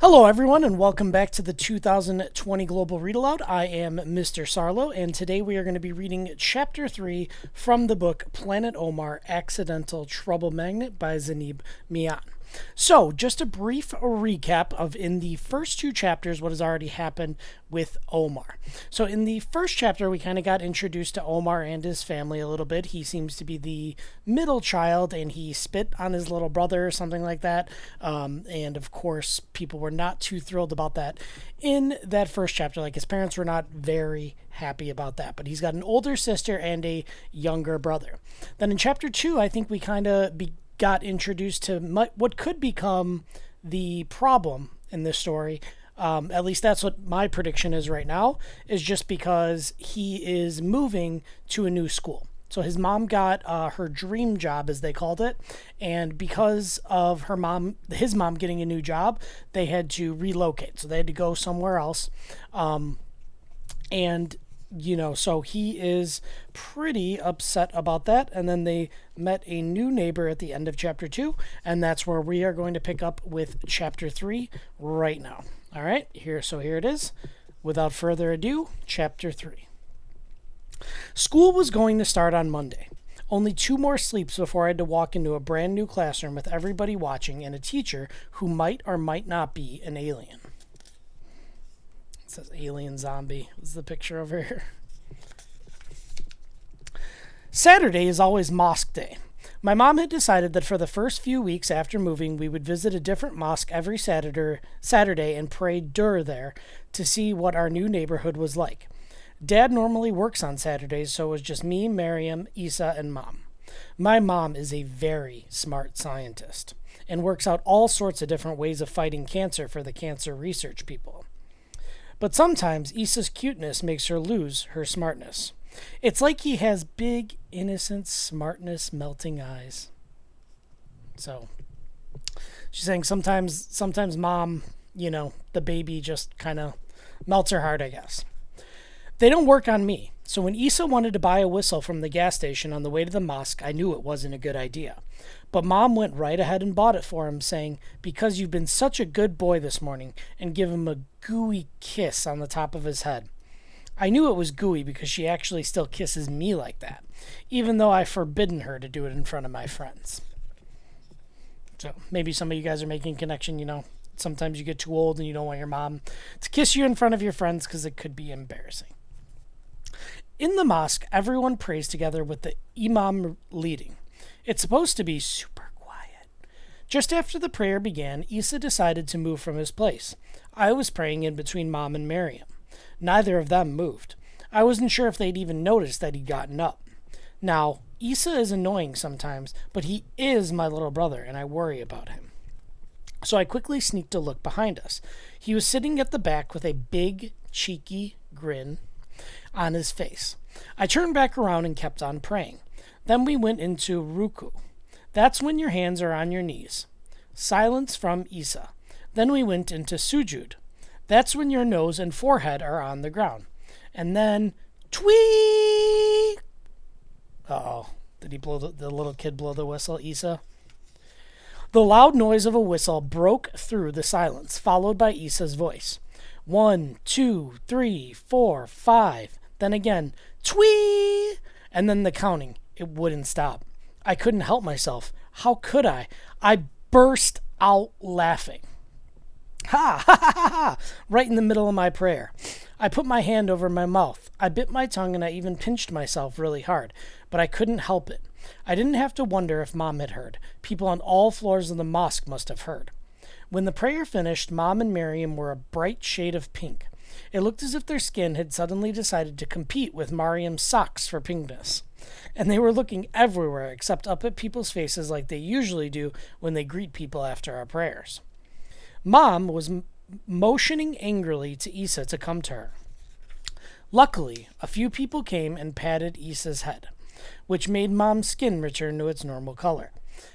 Hello, everyone, and welcome back to the 2020 Global Read Aloud. I am Mr. Sarlo, and today we are going to be reading Chapter 3 from the book Planet Omar Accidental Trouble Magnet by Zanib Mian. So, just a brief recap of in the first two chapters what has already happened with Omar. So, in the first chapter, we kind of got introduced to Omar and his family a little bit. He seems to be the middle child, and he spit on his little brother or something like that. And of course, people were not too thrilled about that in that first chapter. Like, his parents were not very happy about that. But he's got an older sister and a younger brother. Then in chapter 2, I think we kind of got introduced to what could become the problem in this story. At least that's what my prediction is right now, is just because he is moving to a new school. So his mom got her dream job, as they called it, and because of his mom getting a new job, they had to relocate. So they had to go somewhere else. So he is pretty upset about that. And then they met a new neighbor at the end of chapter 2, and that's where we are going to pick up with chapter 3 right now. All right, here it is. Without further ado, chapter 3. School was going to start on Monday. Only 2 more sleeps before I had to walk into a brand new classroom with everybody watching and a teacher who might or might not be an alien. It says alien zombie. This is the picture over here. Saturday is always mosque day. My mom had decided that for the first few weeks after moving, we would visit a different mosque every Saturday and pray dur there to see what our new neighborhood was like. Dad normally works on Saturdays, so it was just me, Miriam, Isa, and Mom. My mom is a very smart scientist and works out all sorts of different ways of fighting cancer for the cancer research people. But sometimes Isa's cuteness makes her lose her smartness. It's like he has big, innocent smartness melting eyes. So, she's saying sometimes mom, the baby just kind of melts her heart, I guess. They don't work on me, so when Isa wanted to buy a whistle from the gas station on the way to the mosque, I knew it wasn't a good idea. But Mom went right ahead and bought it for him, saying, "Because you've been such a good boy this morning," and give him a gooey kiss on the top of his head. I knew it was gooey because she actually still kisses me like that, even though I've forbidden her to do it in front of my friends. So maybe some of you guys are making a connection, sometimes you get too old and you don't want your mom to kiss you in front of your friends because it could be embarrassing. In the mosque, everyone prays together with the imam leading. It's supposed to be super quiet. Just after the prayer began, Isa decided to move from his place. I was praying in between Mom and Miriam. Neither of them moved. I wasn't sure if they'd even noticed that he'd gotten up. Now, Isa is annoying sometimes, but he is my little brother, and I worry about him. So I quickly sneaked a look behind us. He was sitting at the back with a big, cheeky grin on his face. I turned back around and kept on praying. Then we went into ruku. That's when your hands are on your knees. Silence from Isa. Then we went into sujud. That's when your nose and forehead are on the ground. And then twee. Uh-oh. Did he blow the little kid blow the whistle, Isa? The loud noise of a whistle broke through the silence, followed by Isa's voice. 1, 2, 3, 4, 5. Then again, twee! And then the counting. It wouldn't stop. I couldn't help myself. How could I? I burst out laughing. Ha ha ha ha ha! Right in the middle of my prayer. I put my hand over my mouth. I bit my tongue and I even pinched myself really hard, but I couldn't help it. I didn't have to wonder if Mom had heard. People on all floors of the mosque must have heard. When the prayer finished, Mom and Miriam were a bright shade of pink. It looked as if their skin had suddenly decided to compete with Miriam's socks for pinkness. And they were looking everywhere except up at people's faces like they usually do when they greet people after our prayers. Mom was motioning angrily to Isa to come to her. Luckily, a few people came and patted Isa's head, which made Mom's skin return to its normal color.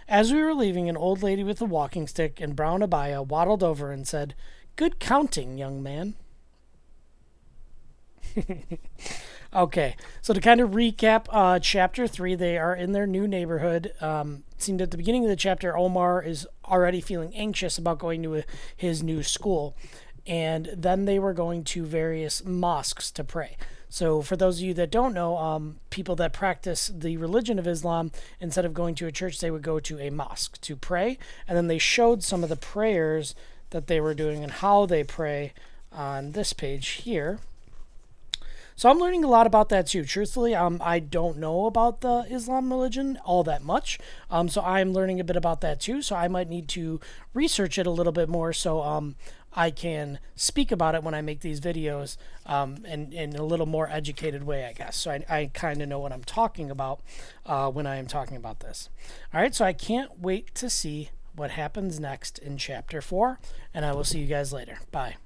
As we were leaving, an old lady with a walking stick and brown abaya waddled over and said, "Good counting, young man." Okay, so to kind of recap, chapter 3, they are in their new neighborhood. Seemed at the beginning of the chapter, Omar is already feeling anxious about going to his new school, and then they were going to various mosques to pray. So, for those of you that don't know, people that practice the religion of Islam, instead of going to a church, they would go to a mosque to pray, and then they showed some of the prayers that they were doing and how they pray on this page here. So I'm learning a lot about that too. Truthfully, I don't know about the Islam religion all that much. So I'm learning a bit about that too. So I might need to research it a little bit more so I can speak about it when I make these videos and in a little more educated way, I guess. So I kind of know what I'm talking about when I am talking about this. All right, so I can't wait to see what happens next in Chapter 4, and I will see you guys later. Bye.